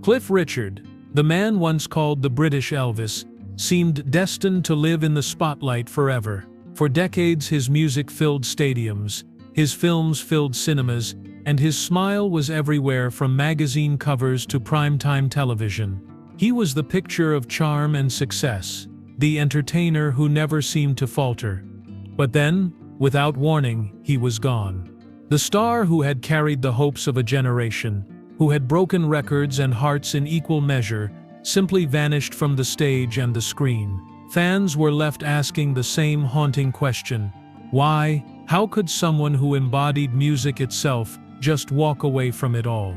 Cliff Richard, the man once called the British Elvis, seemed destined to live in the spotlight forever. For decades his music filled stadiums, his films filled cinemas, and his smile was everywhere from magazine covers to primetime television. He was the picture of charm and success, the entertainer who never seemed to falter. But then, without warning, he was gone. The star who had carried the hopes of a generation, who had broken records and hearts in equal measure, simply vanished from the stage and the screen. Fans were left asking the same haunting question: why? How could someone who embodied music itself just walk away from it all?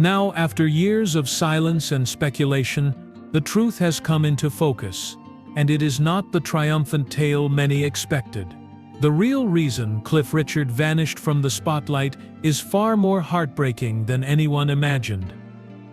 Now, after years of silence and speculation, the truth has come into focus, and it is not the triumphant tale many expected. The real reason Cliff Richard vanished from the spotlight is far more heartbreaking than anyone imagined.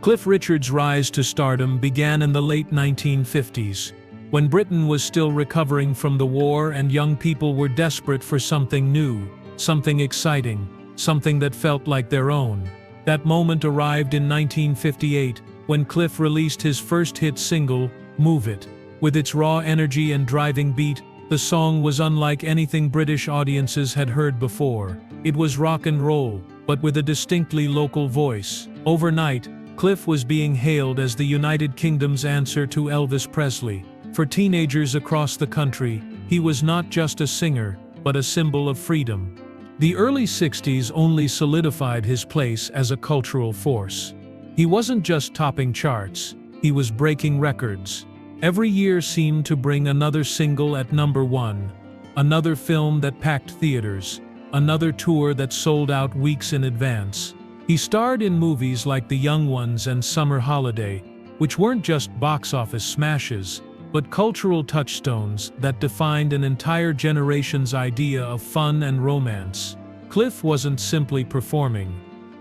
Cliff Richard's rise to stardom began in the late 1950s, when Britain was still recovering from the war and young people were desperate for something new, something exciting, something that felt like their own. That moment arrived in 1958, when Cliff released his first hit single, Move It. With its raw energy and driving beat, the song was unlike anything British audiences had heard before. It was rock and roll, but with a distinctly local voice. Overnight, Cliff was being hailed as the United Kingdom's answer to Elvis Presley. For teenagers across the country, he was not just a singer, but a symbol of freedom. The early 60s only solidified his place as a cultural force. He wasn't just topping charts, he was breaking records. Every year seemed to bring another single at #1, another film that packed theaters, another tour that sold out weeks in advance. He starred in movies like The Young Ones and Summer Holiday, which weren't just box office smashes, but cultural touchstones that defined an entire generation's idea of fun and romance. Cliff wasn't simply performing,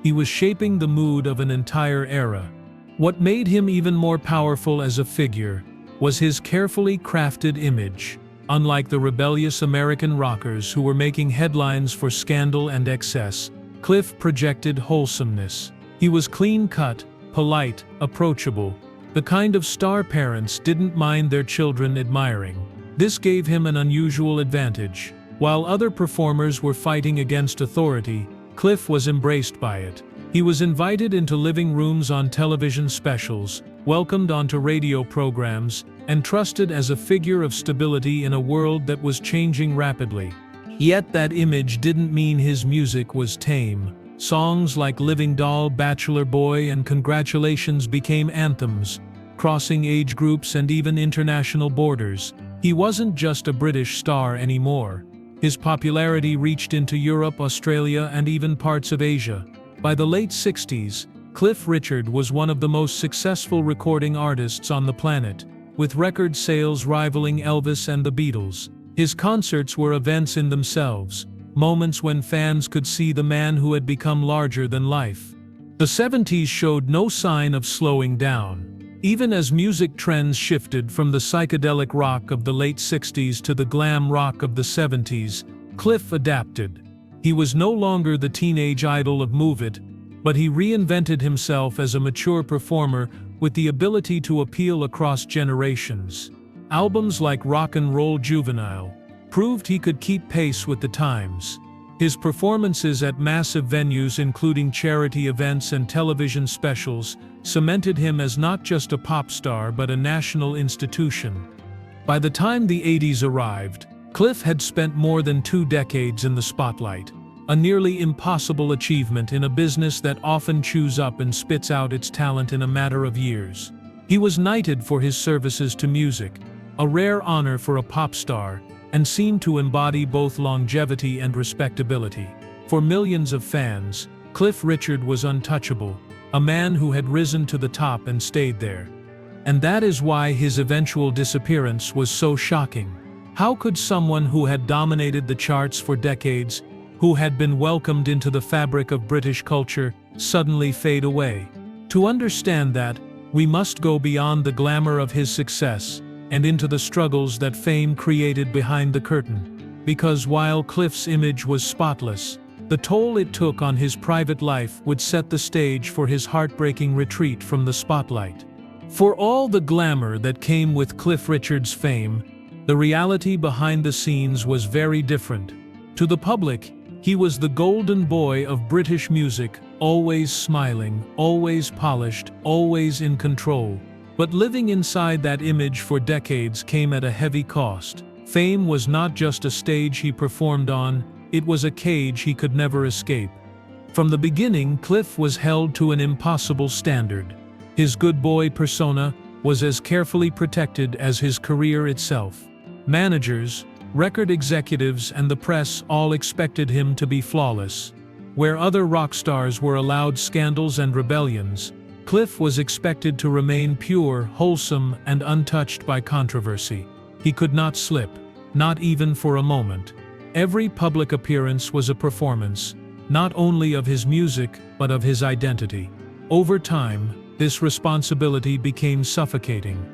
he was shaping the mood of an entire era. What made him even more powerful as a figure was his carefully crafted image. Unlike the rebellious American rockers who were making headlines for scandal and excess, Cliff projected wholesomeness. He was clean-cut, polite, approachable, the kind of star parents didn't mind their children admiring. This gave him an unusual advantage. While other performers were fighting against authority, Cliff was embraced by it. He was invited into living rooms on television specials, welcomed onto radio programs, and trusted as a figure of stability in a world that was changing rapidly. Yet that image didn't mean his music was tame. Songs like Living Doll, Bachelor Boy, and Congratulations became anthems, crossing age groups and even international borders. He wasn't just a British star anymore. His popularity reached into Europe, Australia, and even parts of Asia. By the late 60s, Cliff Richard was one of the most successful recording artists on the planet, with record sales rivaling Elvis and the Beatles. His concerts were events in themselves, moments when fans could see the man who had become larger than life. The 70s showed no sign of slowing down. Even as music trends shifted from the psychedelic rock of the late 60s to the glam rock of the 70s, Cliff adapted. He was no longer the teenage idol of Move It, but he reinvented himself as a mature performer with the ability to appeal across generations. Albums like Rock and Roll Juvenile proved he could keep pace with the times. His performances at massive venues, including charity events and television specials, cemented him as not just a pop star but a national institution. By the time the 80s arrived, Cliff had spent more than 2 decades in the spotlight, a nearly impossible achievement in a business that often chews up and spits out its talent in a matter of years. He was knighted for his services to music, a rare honor for a pop star, and seemed to embody both longevity and respectability. For millions of fans, Cliff Richard was untouchable, a man who had risen to the top and stayed there. And that is why his eventual disappearance was so shocking. How could someone who had dominated the charts for decades, who had been welcomed into the fabric of British culture, suddenly fade away? To understand that, we must go beyond the glamour of his success and into the struggles that fame created behind the curtain. Because while Cliff's image was spotless, The toll it took on his private life would set the stage for his heartbreaking retreat from the spotlight. For all the glamour that came with Cliff Richard's fame, the reality behind the scenes was very different. To the public, he was the golden boy of British music, always smiling, always polished, always in control. But living inside that image for decades came at a heavy cost. Fame was not just a stage he performed on, it was a cage he could never escape. From the beginning, Cliff was held to an impossible standard. His good boy persona was as carefully protected as his career itself. Managers, record executives, and the press all expected him to be flawless. Where other rock stars were allowed scandals and rebellions, Cliff was expected to remain pure, wholesome, and untouched by controversy. He could not slip, not even for a moment. Every public appearance was a performance, not only of his music, but of his identity. Over time, this responsibility became suffocating.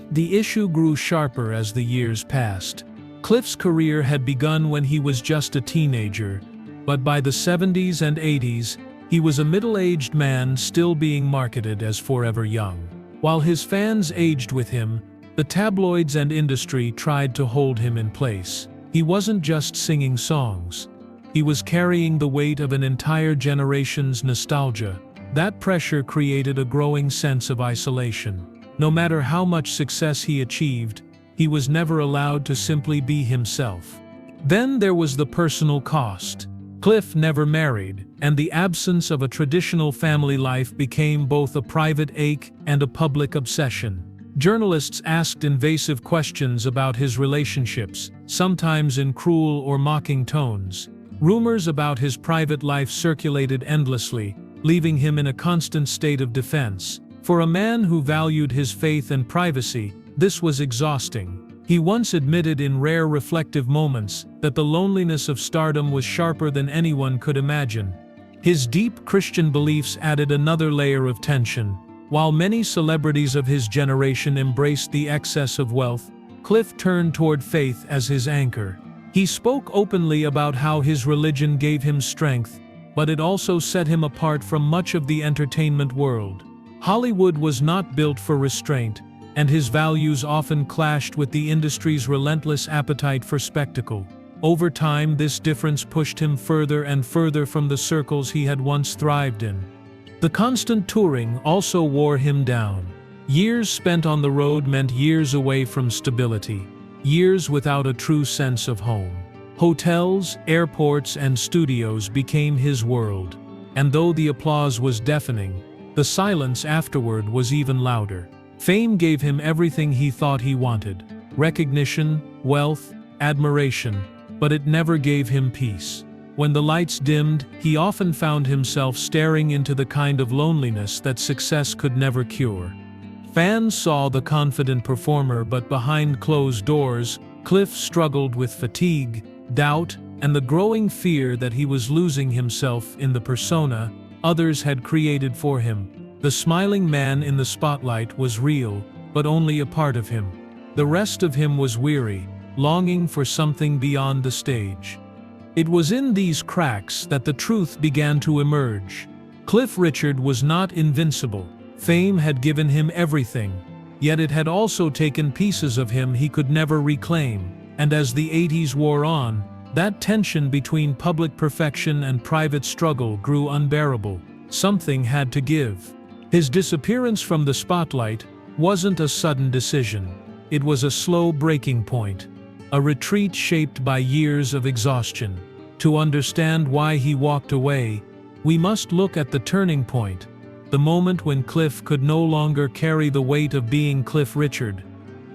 The issue grew sharper as the years passed. Cliff's career had begun when he was just a teenager, but by the 70s and 80s, he was a middle-aged man still being marketed as forever young. While his fans aged with him, the tabloids and industry tried to hold him in place. He wasn't just singing songs. He was carrying the weight of an entire generation's nostalgia. That pressure created a growing sense of isolation. No matter how much success he achieved, he was never allowed to simply be himself. Then there was the personal cost. Cliff never married, and the absence of a traditional family life became both a private ache and a public obsession. Journalists asked invasive questions about his relationships, sometimes in cruel or mocking tones. Rumors about his private life circulated endlessly, leaving him in a constant state of defense. For a man who valued his faith and privacy, this was exhausting. He once admitted in rare reflective moments that the loneliness of stardom was sharper than anyone could imagine. His deep Christian beliefs added another layer of tension. While many celebrities of his generation embraced the excess of wealth, Cliff turned toward faith as his anchor. He spoke openly about how his religion gave him strength, but it also set him apart from much of the entertainment world. Hollywood was not built for restraint, and his values often clashed with the industry's relentless appetite for spectacle. Over time, this difference pushed him further and further from the circles he had once thrived in. The constant touring also wore him down. Years spent on the road meant years away from stability, years without a true sense of home. Hotels, airports, and studios became his world, and though the applause was deafening, the silence afterward was even louder. Fame gave him everything he thought he wanted: recognition, wealth, admiration, but it never gave him peace. When the lights dimmed, he often found himself staring into the kind of loneliness that success could never cure. Fans saw the confident performer, but behind closed doors, Cliff struggled with fatigue, doubt, and the growing fear that he was losing himself in the persona others had created for him. The smiling man in the spotlight was real, but only a part of him. The rest of him was weary, longing for something beyond the stage. It was in these cracks that the truth began to emerge. Cliff Richard was not invincible. Fame had given him everything, yet it had also taken pieces of him he could never reclaim. And as the 80s wore on, that tension between public perfection and private struggle grew unbearable. Something had to give. His disappearance from the spotlight wasn't a sudden decision. It was a slow breaking point, a retreat shaped by years of exhaustion. To understand why he walked away, we must look at the turning point, the moment when Cliff could no longer carry the weight of being Cliff Richard.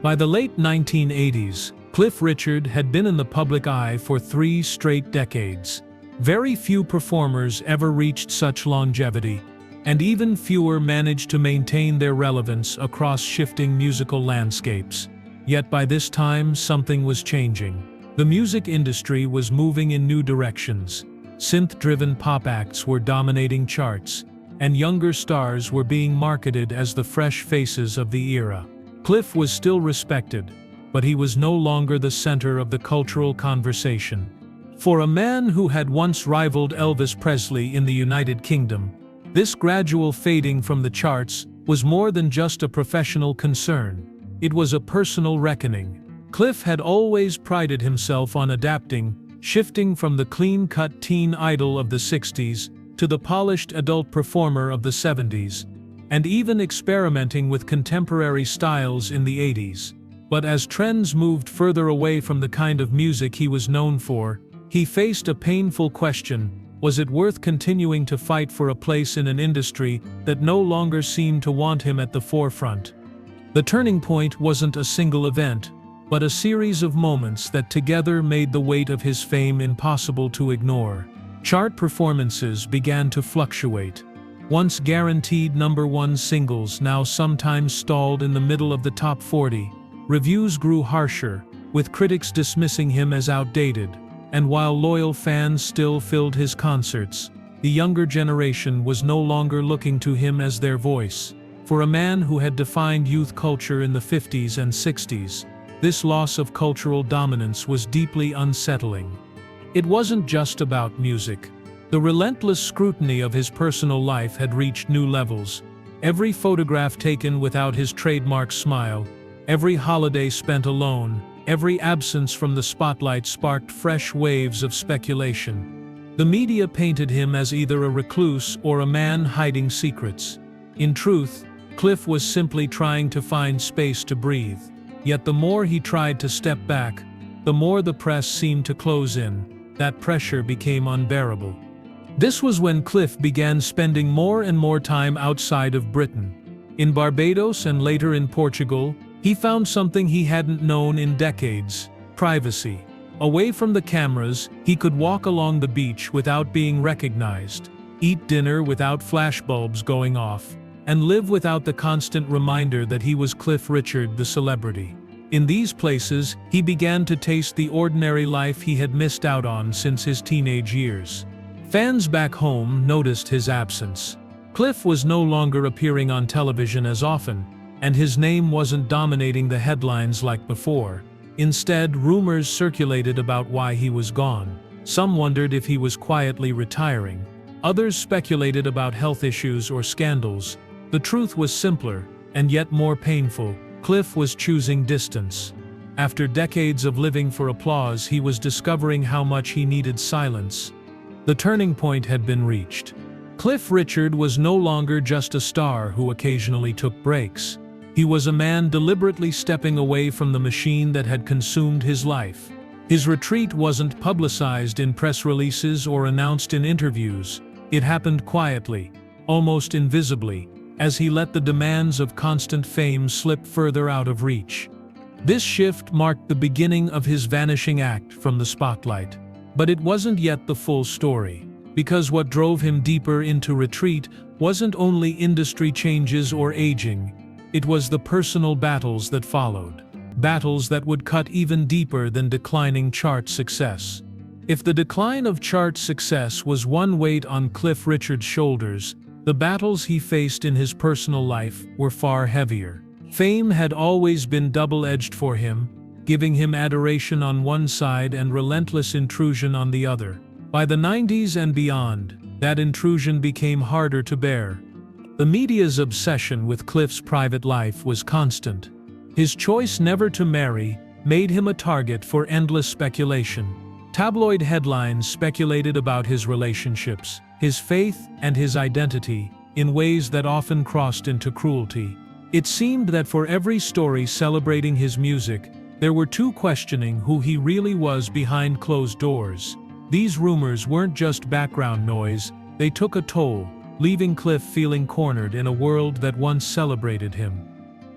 By the late 1980s, Cliff Richard had been in the public eye for 3 straight decades. Very few performers ever reached such longevity, and even fewer managed to maintain their relevance across shifting musical landscapes. Yet by this time, something was changing. The music industry was moving in new directions. Synth-driven pop acts were dominating charts, and younger stars were being marketed as the fresh faces of the era. Cliff was still respected, but he was no longer the center of the cultural conversation. For a man who had once rivaled Elvis Presley in the United Kingdom, this gradual fading from the charts was more than just a professional concern. It was a personal reckoning. Cliff had always prided himself on adapting, shifting from the clean-cut teen idol of the 60s to the polished adult performer of the 70s, and even experimenting with contemporary styles in the 80s. But as trends moved further away from the kind of music he was known for, he faced a painful question: was it worth continuing to fight for a place in an industry that no longer seemed to want him at the forefront? The turning point wasn't a single event, but a series of moments that together made the weight of his fame impossible to ignore. Chart performances began to fluctuate. Once guaranteed #1 singles now sometimes stalled in the middle of the top 40. Reviews grew harsher, with critics dismissing him as outdated. And while loyal fans still filled his concerts, the younger generation was no longer looking to him as their voice. For a man who had defined youth culture in the 50s and 60s, this loss of cultural dominance was deeply unsettling. It wasn't just about music. The relentless scrutiny of his personal life had reached new levels. Every photograph taken without his trademark smile, every holiday spent alone, every absence from the spotlight sparked fresh waves of speculation. The media painted him as either a recluse or a man hiding secrets. In truth, Cliff was simply trying to find space to breathe. Yet the more he tried to step back, the more the press seemed to close in. That pressure became unbearable. This was when Cliff began spending more and more time outside of Britain. In Barbados and later in Portugal, he found something he hadn't known in decades: privacy. Away from the cameras, he could walk along the beach without being recognized, eat dinner without flashbulbs going off, and live without the constant reminder that he was Cliff Richard, the celebrity. In these places, he began to taste the ordinary life he had missed out on since his teenage years. Fans back home noticed his absence. Cliff was no longer appearing on television as often, and his name wasn't dominating the headlines like before. Instead, rumors circulated about why he was gone. Some wondered if he was quietly retiring. Others speculated about health issues or scandals. The truth was simpler, and yet more painful. Cliff was choosing distance. After decades of living for applause, he was discovering how much he needed silence. The turning point had been reached. Cliff Richard was no longer just a star who occasionally took breaks. He was a man deliberately stepping away from the machine that had consumed his life. His retreat wasn't publicized in press releases or announced in interviews. It happened quietly, almost invisibly, as he let the demands of constant fame slip further out of reach. This shift marked the beginning of his vanishing act from the spotlight. But it wasn't yet the full story, because what drove him deeper into retreat wasn't only industry changes or aging. It was the personal battles that followed. Battles that would cut even deeper than declining chart success. If the decline of chart success was one weight on Cliff Richard's shoulders, the battles he faced in his personal life were far heavier. Fame had always been double-edged for him, giving him adoration on one side and relentless intrusion on the other. By the 90s and beyond, that intrusion became harder to bear. The media's obsession with Cliff's private life was constant. His choice never to marry made him a target for endless speculation. Tabloid headlines speculated about his relationships, his faith, and his identity, in ways that often crossed into cruelty. It seemed that for every story celebrating his music, there were two questioning who he really was behind closed doors. These rumors weren't just background noise, they took a toll, leaving Cliff feeling cornered in a world that once celebrated him.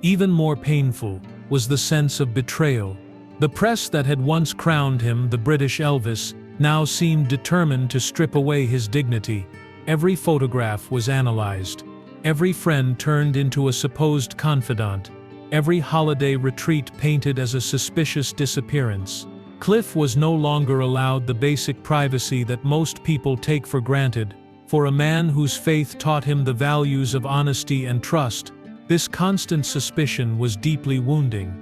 Even more painful was the sense of betrayal. The press that had once crowned him the British Elvis now seemed determined to strip away his dignity. Every photograph was analyzed. Every friend turned into a supposed confidant. Every holiday retreat painted as a suspicious disappearance. Cliff was no longer allowed the basic privacy that most people take for granted. For a man whose faith taught him the values of honesty and trust, this constant suspicion was deeply wounding.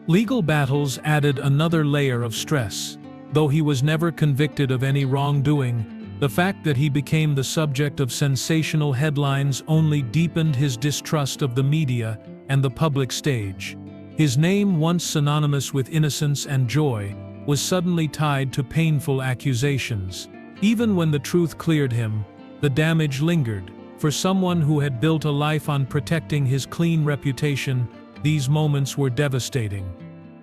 Legal battles added another layer of stress. Though he was never convicted of any wrongdoing, the fact that he became the subject of sensational headlines only deepened his distrust of the media and the public stage. His name, once synonymous with innocence and joy, was suddenly tied to painful accusations. Even when the truth cleared him, the damage lingered. For someone who had built a life on protecting his clean reputation, these moments were devastating.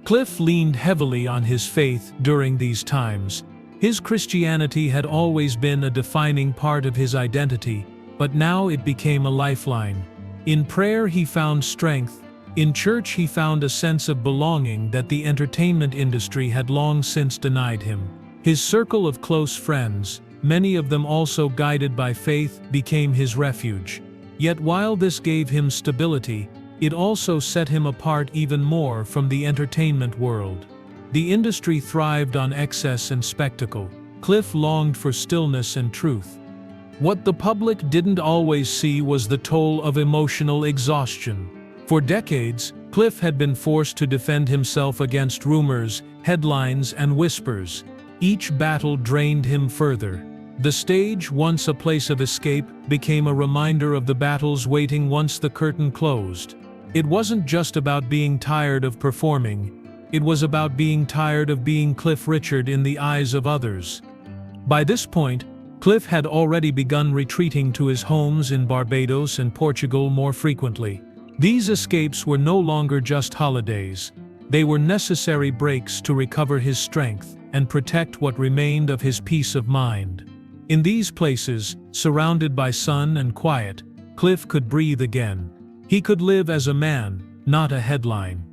Cliff leaned heavily on his faith during these times. His Christianity had always been a defining part of his identity, but now it became a lifeline. In prayer he found strength. In church he found a sense of belonging that the entertainment industry had long since denied him. His circle of close friends, many of them also guided by faith, became his refuge. Yet while this gave him stability, it also set him apart even more from the entertainment world. The industry thrived on excess and spectacle. Cliff longed for stillness and truth. What the public didn't always see was the toll of emotional exhaustion. For decades, Cliff had been forced to defend himself against rumors, headlines, and whispers. Each battle drained him further. The stage, once a place of escape, became a reminder of the battles waiting once the curtain closed. It wasn't just about being tired of performing. It was about being tired of being Cliff Richard in the eyes of others. By this point, Cliff had already begun retreating to his homes in Barbados and Portugal more frequently. These escapes were no longer just holidays. They were necessary breaks to recover his strength and protect what remained of his peace of mind. In these places, surrounded by sun and quiet, Cliff could breathe again. He could live as a man, not a headline.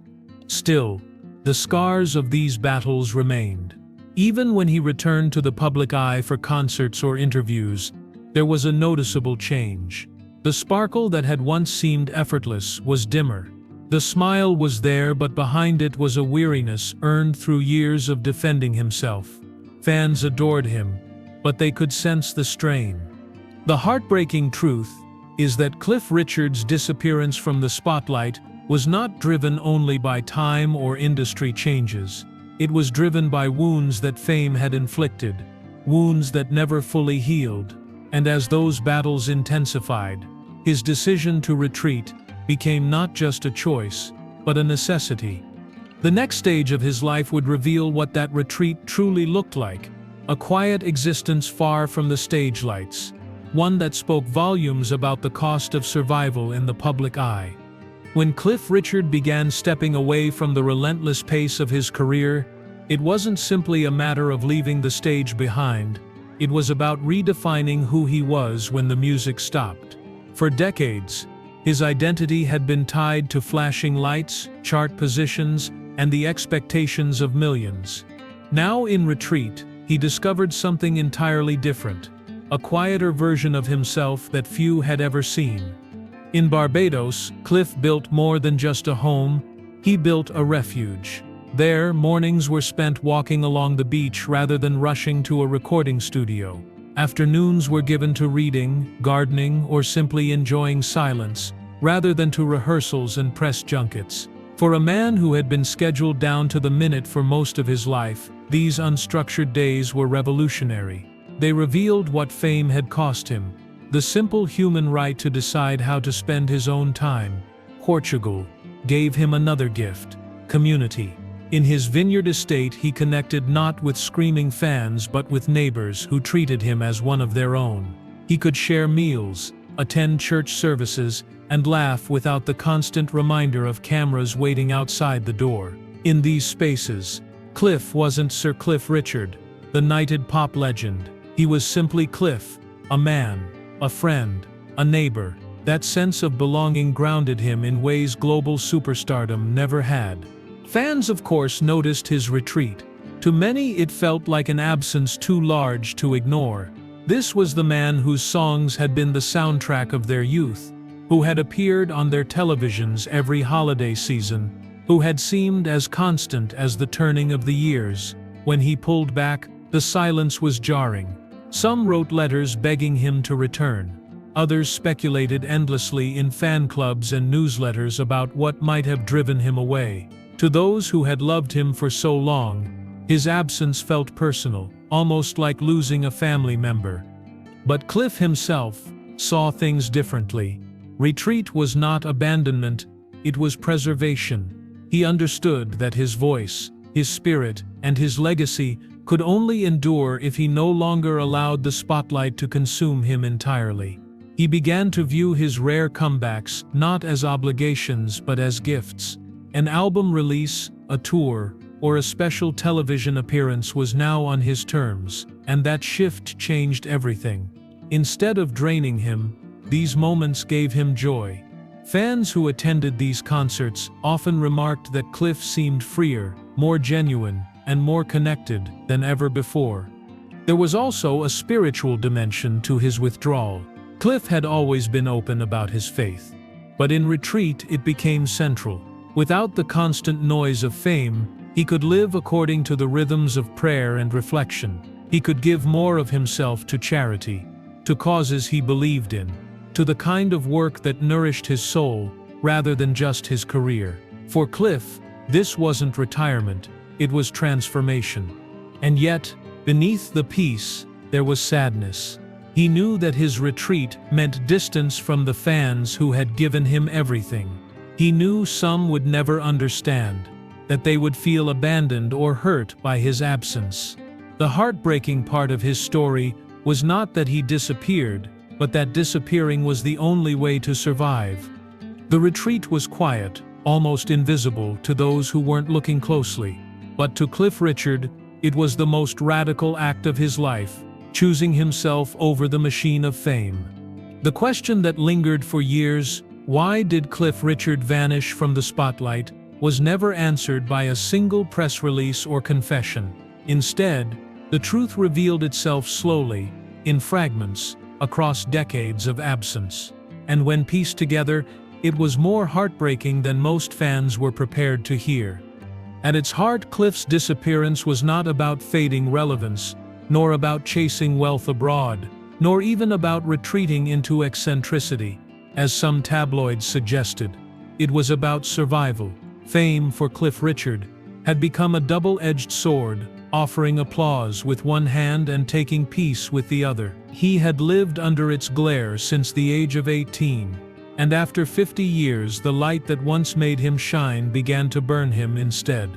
Still, the scars of these battles remained. Even when he returned to the public eye for concerts or interviews, there was a noticeable change. The sparkle that had once seemed effortless was dimmer. The smile was there, but behind it was a weariness earned through years of defending himself. Fans adored him, but they could sense the strain. The heartbreaking truth is that Cliff Richard's disappearance from the spotlight was not driven only by time or industry changes. It was driven by wounds that fame had inflicted, wounds that never fully healed. And as those battles intensified, his decision to retreat became not just a choice, but a necessity. The next stage of his life would reveal what that retreat truly looked like: a quiet existence far from the stage lights, one that spoke volumes about the cost of survival in the public eye. When Cliff Richard began stepping away from the relentless pace of his career, it wasn't simply a matter of leaving the stage behind. It was about redefining who he was when the music stopped. For decades, his identity had been tied to flashing lights, chart positions, and the expectations of millions. Now in retreat, he discovered something entirely different, a quieter version of himself that few had ever seen. In Barbados, Cliff built more than just a home, he built a refuge. There, mornings were spent walking along the beach rather than rushing to a recording studio. Afternoons were given to reading, gardening, or simply enjoying silence, rather than to rehearsals and press junkets. For a man who had been scheduled down to the minute for most of his life, these unstructured days were revolutionary. They revealed what fame had cost him: the simple human right to decide how to spend his own time. Portugal gave him another gift: community. In his vineyard estate, he connected not with screaming fans but with neighbors who treated him as one of their own. He could share meals, attend church services, and laugh without the constant reminder of cameras waiting outside the door. In these spaces, Cliff wasn't Sir Cliff Richard, the knighted pop legend. He was simply Cliff, a man, a friend, a neighbor. That sense of belonging grounded him in ways global superstardom never had. Fans, of course, noticed his retreat. To many, it felt like an absence too large to ignore. This was the man whose songs had been the soundtrack of their youth, who had appeared on their televisions every holiday season, who had seemed as constant as the turning of the years. When he pulled back, the silence was jarring. Some wrote letters begging him to return. Others speculated endlessly in fan clubs and newsletters about what might have driven him away. To those who had loved him for so long, His absence felt personal, almost like losing a family member. But Cliff himself saw things differently. Retreat was not abandonment, it was preservation. He understood that his voice, his spirit, and his legacy could only endure if he no longer allowed the spotlight to consume him entirely. He began to view his rare comebacks not as obligations but as gifts. An album release, a tour, or a special television appearance was now on his terms, and that shift changed everything. Instead of draining him, these moments gave him joy. Fans who attended these concerts often remarked that Cliff seemed freer, more genuine, and more connected than ever before. There was also a spiritual dimension to his withdrawal. Cliff had always been open about his faith, but in Retreat it became central. Without the constant noise of fame, he could live according to the rhythms of prayer and reflection. He could give more of himself to charity, to causes he believed in, to the kind of work that nourished his soul rather than just his career. For Cliff, this wasn't retirement, it was transformation. And yet, beneath the peace, there was sadness. He knew that his retreat meant distance from the fans who had given him everything. He knew some would never understand, that they would feel abandoned or hurt by his absence. The heartbreaking part of his story was not that he disappeared, but that disappearing was the only way to survive. The retreat was quiet, almost invisible to those who weren't looking closely. But to Cliff Richard, it was the most radical act of his life, choosing himself over the machine of fame. The question that lingered for years, why did Cliff Richard vanish from the spotlight, was never answered by a single press release or confession. Instead, the truth revealed itself slowly, in fragments, across decades of absence. And when pieced together, it was more heartbreaking than most fans were prepared to hear. At its heart, Cliff's disappearance was not about fading relevance, nor about chasing wealth abroad, nor even about retreating into eccentricity, as some tabloids suggested. It was about survival. Fame for Cliff Richard had become a double-edged sword, offering applause with one hand and taking peace with the other. He had lived under its glare since the age of 18, and after 50 years the light that once made him shine began to burn him instead.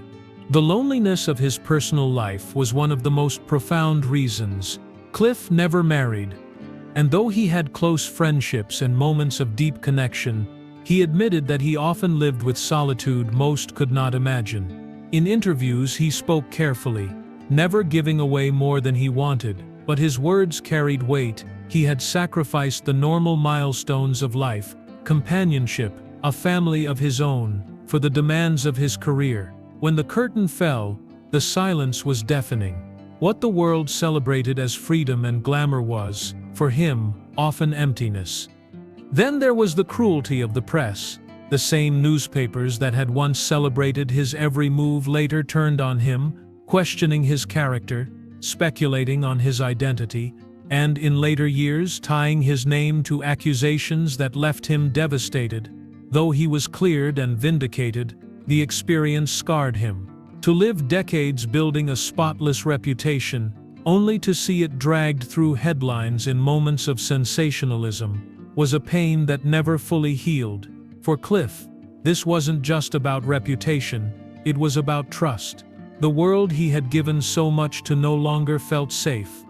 The loneliness of his personal life was one of the most profound reasons. Cliff never married, and though he had close friendships and moments of deep connection, he admitted that he often lived with solitude most could not imagine. In interviews he spoke carefully, never giving away more than he wanted, but his words carried weight. He had sacrificed the normal milestones of life, companionship, a family of his own, for the demands of his career. When the curtain fell, the silence was deafening. What the world celebrated as freedom and glamour was, for him, often emptiness. Then there was the cruelty of the press. The same newspapers that had once celebrated his every move later turned on him, questioning his character, speculating on his identity, and in later years tying his name to accusations that left him devastated. Though he was cleared and vindicated, the experience scarred him. To live decades building a spotless reputation, only to see it dragged through headlines in moments of sensationalism, was a pain that never fully healed. For Cliff, this wasn't just about reputation, it was about trust. The world he had given so much to no longer felt safe.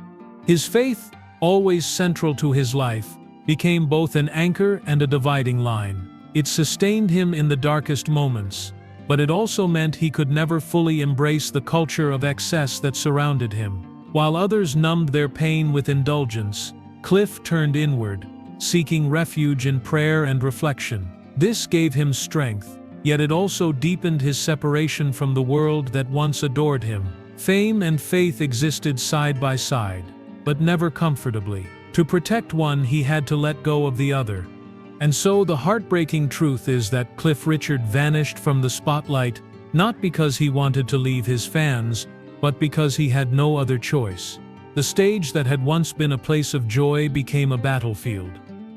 His faith, always central to his life, became both an anchor and a dividing line. It sustained him in the darkest moments, but it also meant he could never fully embrace the culture of excess that surrounded him. While others numbed their pain with indulgence, Cliff turned inward, seeking refuge in prayer and reflection. This gave him strength, yet it also deepened his separation from the world that once adored him. Fame and faith existed side by side, but never comfortably. To protect one, he had to let go of the other. And so the heartbreaking truth is that Cliff Richard vanished from the spotlight, not because he wanted to leave his fans, but because he had no other choice. The stage that had once been a place of joy became a battlefield.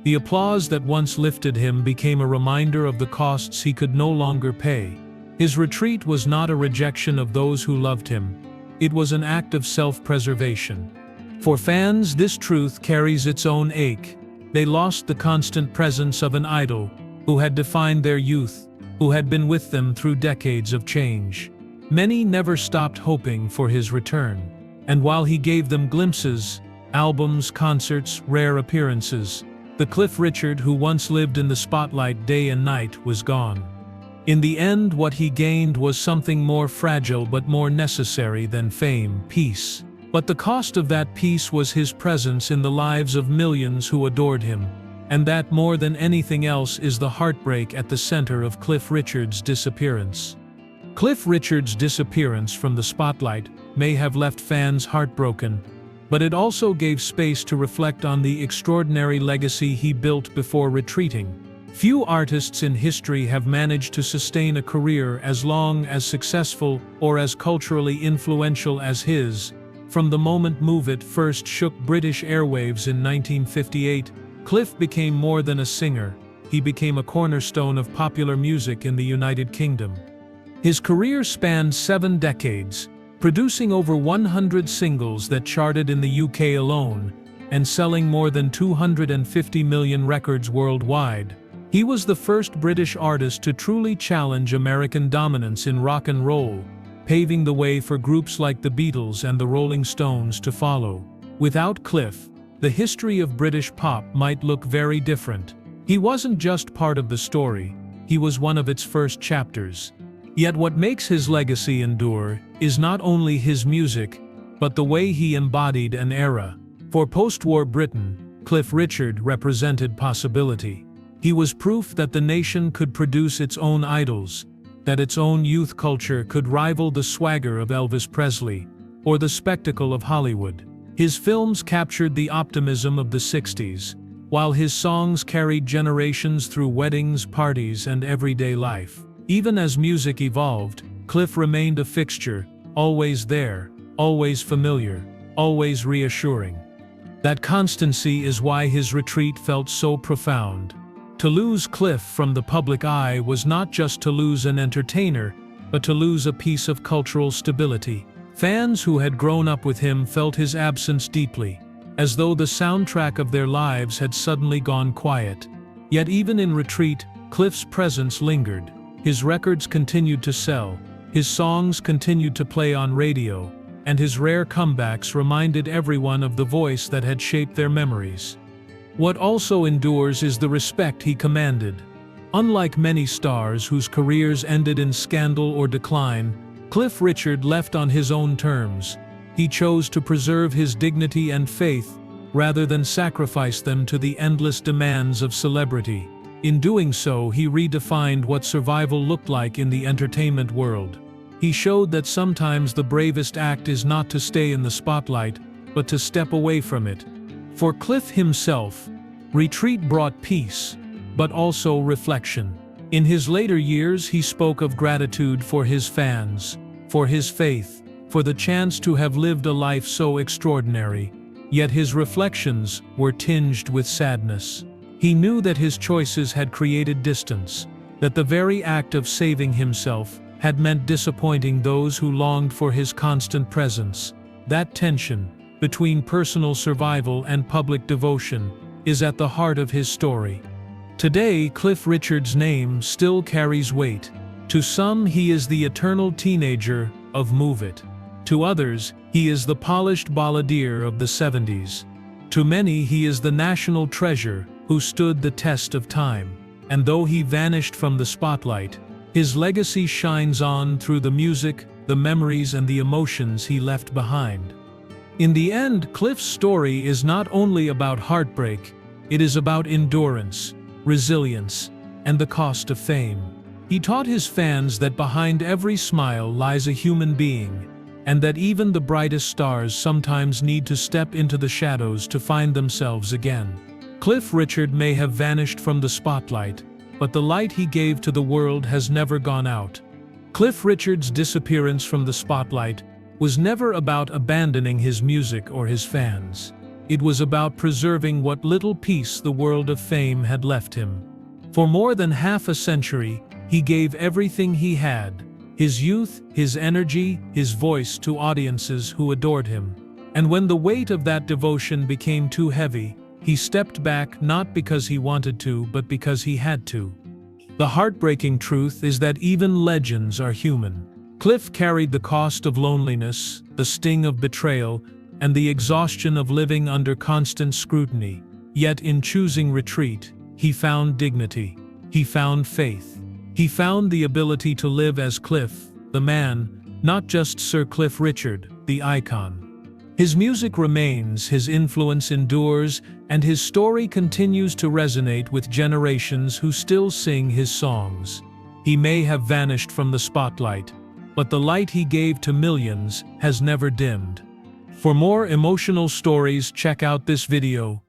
The applause that once lifted him became a reminder of the costs he could no longer pay. His retreat was not a rejection of those who loved him. it was an act of self-preservation. For fans, this truth carries its own ache. They lost the constant presence of an idol who had defined their youth, who had been with them through decades of change. Many never stopped hoping for his return. And while he gave them glimpses, albums, concerts, rare appearances, the Cliff Richard who once lived in the spotlight day and night was gone. In the end, what he gained was something more fragile but more necessary than fame: peace. But the cost of that peace was his presence in the lives of millions who adored him. And that, more than anything else, is the heartbreak at the center of Cliff Richard's disappearance. Cliff Richard's disappearance from the spotlight may have left fans heartbroken, but it also gave space to reflect on the extraordinary legacy he built before retreating. Few artists in history have managed to sustain a career as long, as successful, or as culturally influential as his. From the moment Move It first shook British airwaves in 1958, Cliff became more than a singer. He became a cornerstone of popular music in the United Kingdom. His career spanned 7 decades, producing over 100 singles that charted in the UK alone, and selling more than 250 million records worldwide. He was the first British artist to truly challenge American dominance in rock and roll, paving the way for groups like the Beatles and the Rolling Stones to follow. Without Cliff, the history of British pop might look very different. He wasn't just part of the story, he was one of its first chapters. Yet what makes his legacy endure is not only his music, but the way he embodied an era. For post-war Britain, Cliff Richard represented possibility. He was proof that the nation could produce its own idols, that its own youth culture could rival the swagger of Elvis Presley, or the spectacle of Hollywood. His films captured the optimism of the 60s, while his songs carried generations through weddings, parties, and everyday life. Even as music evolved, Cliff remained a fixture, always there, always familiar, always reassuring. That constancy is why his retreat felt so profound. To lose Cliff from the public eye was not just to lose an entertainer, but to lose a piece of cultural stability. Fans who had grown up with him felt his absence deeply, as though the soundtrack of their lives had suddenly gone quiet. Yet even in retreat, Cliff's presence lingered. His records continued to sell, his songs continued to play on radio, and his rare comebacks reminded everyone of the voice that had shaped their memories. What also endures is the respect he commanded. Unlike many stars whose careers ended in scandal or decline, Cliff Richard left on his own terms. He chose to preserve his dignity and faith, rather than sacrifice them to the endless demands of celebrity. In doing so, he redefined what survival looked like in the entertainment world. He showed that sometimes the bravest act is not to stay in the spotlight, but to step away from it. For Cliff himself, retreat brought peace, but also reflection. In his later years, he spoke of gratitude for his fans, for his faith, for the chance to have lived a life so extraordinary. Yet his reflections were tinged with sadness. He knew that his choices had created distance, that the very act of saving himself had meant disappointing those who longed for his constant presence. That tension between personal survival and public devotion is at the heart of his story. Today, Cliff Richard's name still carries weight. To some, he is the eternal teenager of Move It. To others, he is the polished balladeer of the 70s. To many, he is the national treasure who stood the test of time. And though he vanished from the spotlight, his legacy shines on through the music, the memories, and the emotions he left behind. In the end, Cliff's story is not only about heartbreak, it is about endurance, resilience, and the cost of fame. He taught his fans that behind every smile lies a human being, and that even the brightest stars sometimes need to step into the shadows to find themselves again. Cliff Richard may have vanished from the spotlight, but the light he gave to the world has never gone out. Cliff Richard's disappearance from the spotlight was never about abandoning his music or his fans. It was about preserving what little peace the world of fame had left him. For more than half a century, he gave everything he had, His youth, his energy, his voice to audiences who adored him. And when the weight of that devotion became too heavy, he stepped back not because he wanted to, but because he had to. The heartbreaking truth is that even legends are human. Cliff carried the cost of loneliness, the sting of betrayal, and the exhaustion of living under constant scrutiny. Yet in choosing retreat, he found dignity. He found faith. He found the ability to live as Cliff, the man, not just Sir Cliff Richard, the icon. His music remains, his influence endures, and his story continues to resonate with generations who still sing his songs. He may have vanished from the spotlight, but the light he gave to millions has never dimmed. For more emotional stories, check out this video.